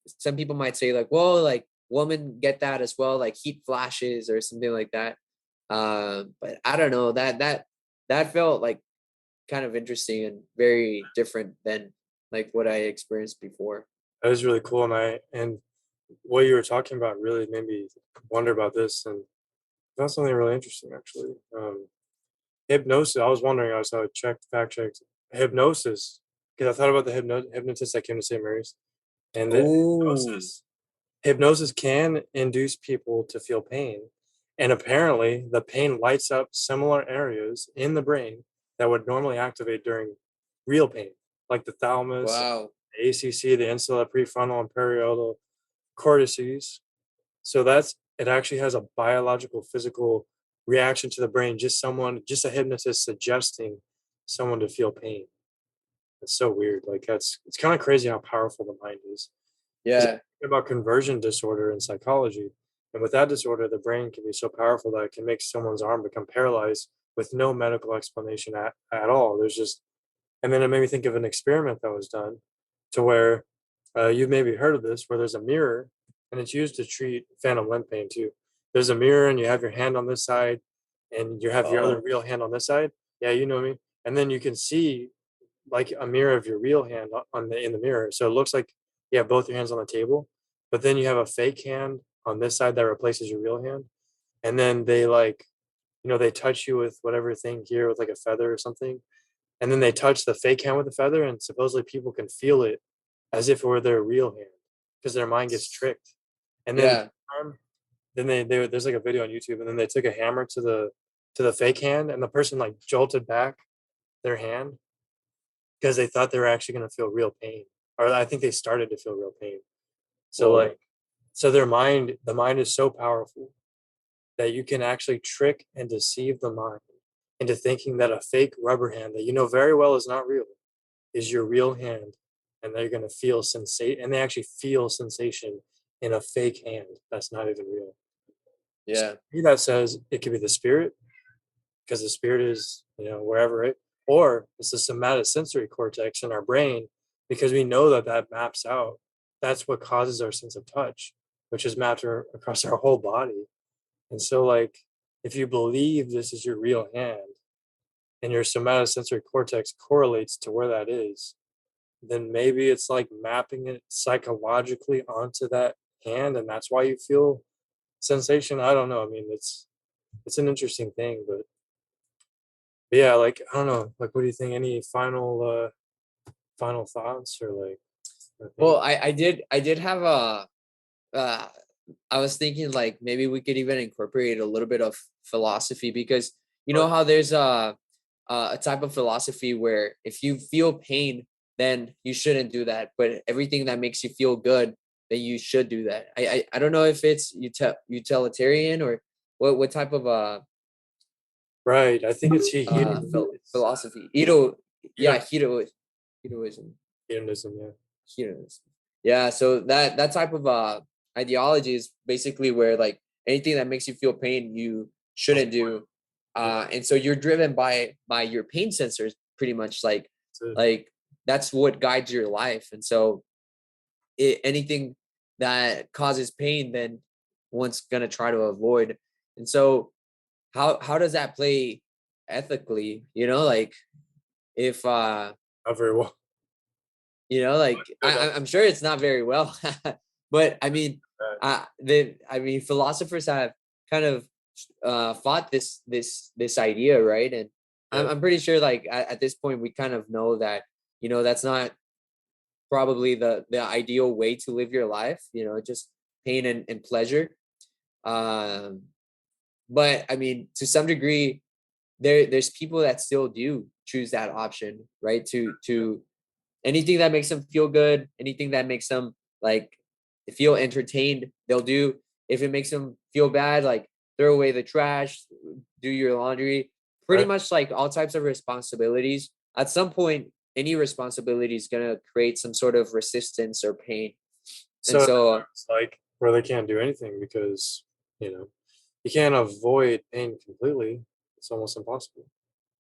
some people might say like, well, like women get that as well, like heat flashes or something like that. But I don't know, that felt like kind of interesting and very different than like what I experienced before. That was really cool, and what you were talking about really made me wonder about this, and that's something really interesting actually. Hypnosis. I was wondering. I checked, fact checked hypnosis because I thought about the hypnotist that came to St. Mary's, and the Oh, hypnosis can induce people to feel pain, and apparently the pain lights up similar areas in the brain that would normally activate during real pain. like the thalamus, Wow. the ACC, the insula, prefrontal, and parietal cortices. So it actually has a biological, physical reaction to the brain. Just a hypnotist suggesting someone to feel pain. It's so weird. Like it's kind of crazy how powerful the mind is. Because Yeah. about conversion disorder in psychology, and with that disorder, the brain can be so powerful that it can make someone's arm become paralyzed with no medical explanation at all. There's just, and then it made me think of an experiment that was done to where you've maybe heard of this, where there's a mirror and it's used to treat phantom limb pain too. There's a mirror and you have your hand on this side and you have your other Oh. real hand on this side. Yeah, you know me. And then you can see like a mirror of your real hand in the mirror. So it looks like you have both your hands on the table, but then you have a fake hand on this side that replaces your real hand. And then they like, they touch you with whatever thing here with like a feather or something. And then they touch the fake hand with the feather, and supposedly people can feel it as if it were their real hand because their mind gets tricked. And then Yeah. there's like a video on YouTube, and then they took a hammer to the fake hand, and the person like jolted back their hand because they thought they were actually going to feel real pain, or I think they started to feel real pain. So Whoa. like, the mind is so powerful that you can actually trick and deceive the mind into thinking that a fake rubber hand that you know very well is not real is your real hand, and they're going to feel sensation, and they actually feel sensation in a fake hand that's not even real. So Yeah. to me, that says it could be the spirit, because the spirit is, wherever it, or it's the somatosensory cortex in our brain, because we know that maps out. That's what causes our sense of touch, which is mapped across our whole body. And so, like, if you believe this is your real hand and your somatosensory cortex correlates to where that is, then maybe it's like mapping it psychologically onto that hand, and that's why you feel sensation. I don't know. I mean, it's an interesting thing, but yeah, like I don't know. Like, what do you think? Any final thoughts or like? Well, I did have uh I was thinking like maybe we could even incorporate a little bit of philosophy, because you know how there's a type of philosophy where if you feel pain, then you shouldn't do that, but everything that makes you feel good, then you should do that. I don't know if it's utilitarian or what type of Right. I think it's philosophy. hedo, Hedoism. hedonism. Yeah. Hedonism. Yeah, so that type of ideology is basically where like anything that makes you feel pain, you shouldn't do. And so you're driven by your pain sensors pretty much, like that's what guides your life. And so anything that causes pain, then one's gonna try to avoid. And so how does that play ethically? Like if Not very well. like I'm sure it's not very well, but I mean, philosophers have kind of fought this idea, right? And Yeah. I'm pretty sure like at this point we kind of know that that's not probably the ideal way to live your life. Just pain and pleasure. Um, but I mean, to some degree, there's people that still do choose that option, right? To anything that makes them feel good, anything that makes them like feel entertained, they'll do. If it makes them feel bad, like throw away the trash, do your laundry, pretty Right. much like all types of responsibilities. At some point, any responsibility is going to create some sort of resistance or pain. And So so, it's like where they can't do anything because you can't avoid pain completely. It's almost impossible.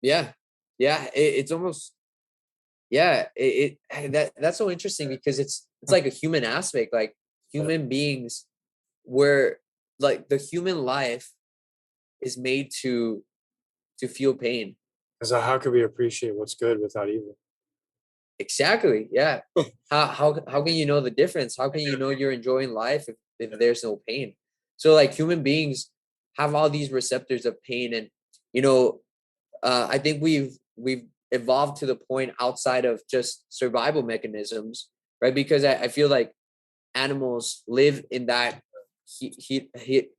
yeah, yeah, it's almost, yeah, that's so interesting because it's like a human aspect, like Yeah. human beings where like the human life is made to feel pain. So how could we appreciate what's good without evil? Exactly. Yeah. How can you know the difference? How can you know you're enjoying life if there's no pain? So like human beings have all these receptors of pain, and you know I think we've evolved to the point outside of just survival mechanisms, right? Because I feel like animals live in that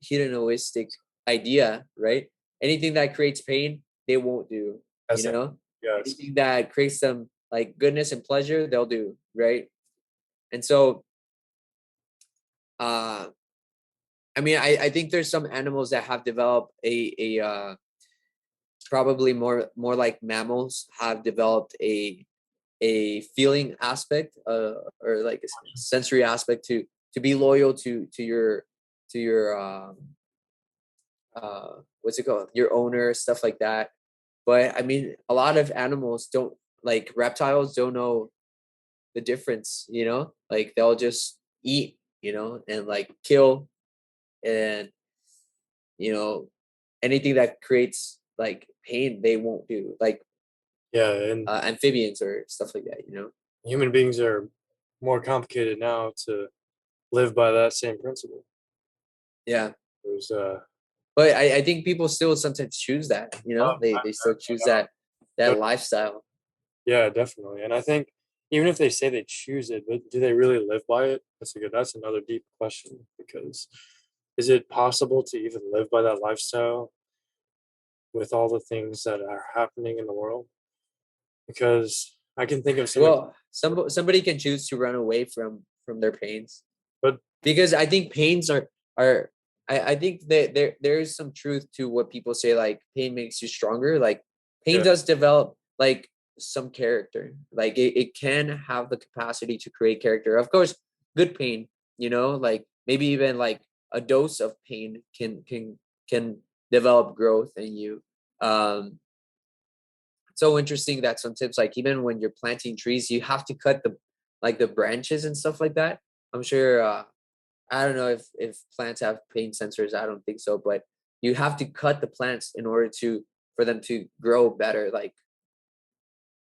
hedonistic idea, right? Anything that creates pain, they won't do. As You in, know, yes. anything that creates them like goodness and pleasure, they'll do, right? And so I mean, I think there's some animals that have developed a probably more like mammals have developed a feeling aspect, or like a sensory aspect to be loyal to your what's it called, your owner, stuff like that. But I mean, a lot of animals don't, like reptiles don't know the difference, you know, like they'll just eat, you know, and like kill, and you know, anything that creates like pain they won't do, like Yeah, and amphibians or stuff like that, you know. human beings are more complicated now to live by that same principle. Yeah, There's but I think people still sometimes choose that, you know, they still choose that lifestyle. yeah, definitely. And I think even if they say they choose it, but do they really live by it? That's another deep question, because is it possible to even live by that lifestyle with all the things that are happening in the world? Because I can think of some, Well, somebody can choose to run away from their pains, but because I think pains are I think that there is some truth to what people say, like pain makes you stronger. Like pain yeah, does develop like some character. Like it can have the capacity to create character. Of course, good pain, you know, like maybe even like a dose of pain can develop growth in you. Um so interesting that sometimes, like even when you're planting trees, you have to cut the branches and stuff like that. I'm sure I don't know if plants have pain sensors. I don't think so, but you have to cut the plants in order to for them to grow better. Like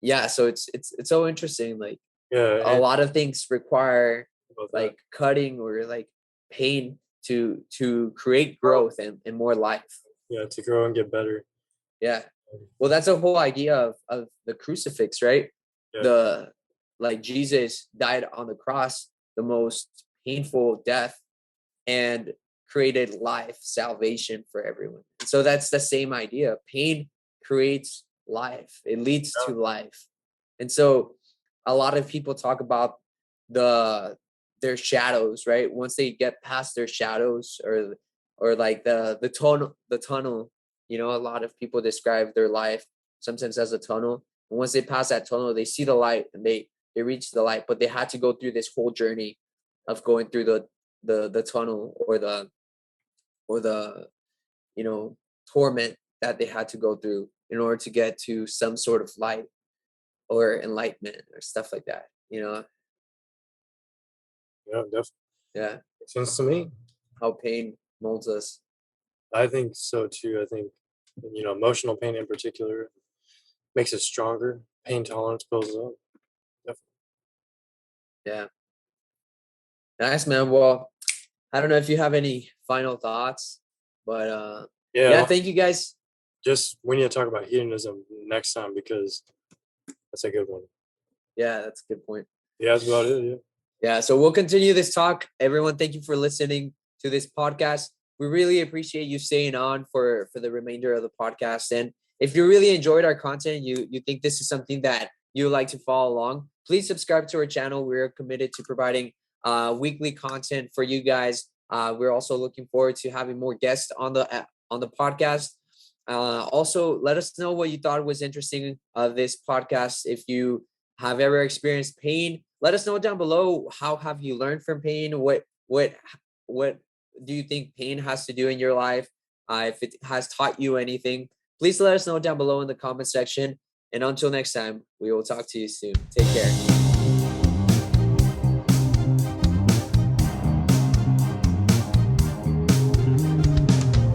yeah, so it's so interesting. Like yeah, a and lot of things require about that. like cutting or like pain to create growth and more life. Yeah, to grow and get better. Yeah. Well, that's the whole idea of the crucifix, right? Yeah, The like Jesus died on the cross, the most painful death, and created life, salvation for everyone. And so that's the same idea. Pain creates life. It leads to life. And so a lot of people talk about the their shadows, right? Once they get past their shadows, or like the tunnel, you know, a lot of people describe their life sometimes as a tunnel. And once they pass that tunnel, they see the light and they reach the light, but they had to go through this whole journey of going through the tunnel, or the you know, torment that they had to go through in order to get to some sort of light or enlightenment or stuff like that, you know. yeah, definitely Yeah, makes sense to me. how pain molds us. I think so too. I think, emotional pain in particular makes us stronger. Pain tolerance builds up. Definitely. Yeah, nice, man. Well, I don't know if you have any final thoughts, but Yeah, yeah, thank you guys. just we need to talk about hedonism next time, because that's a good one. Yeah, that's a good point. Yeah, that's about it. Yeah. Yeah, so we'll continue this talk. Everyone, thank you for listening to this podcast. We really appreciate you staying on for the remainder of the podcast. And if you really enjoyed our content, you think this is something that you would like to follow along, please subscribe to our channel. We're committed to providing weekly content for you guys. We're also looking forward to having more guests on the podcast. Also, let us know what you thought was interesting of this podcast. If you have ever experienced pain, let us know down below. How have you learned from pain? What do you think pain has to do in your life? If it has taught you anything, please let us know down below in the comment section. And until next time, we will talk to you soon. Take care.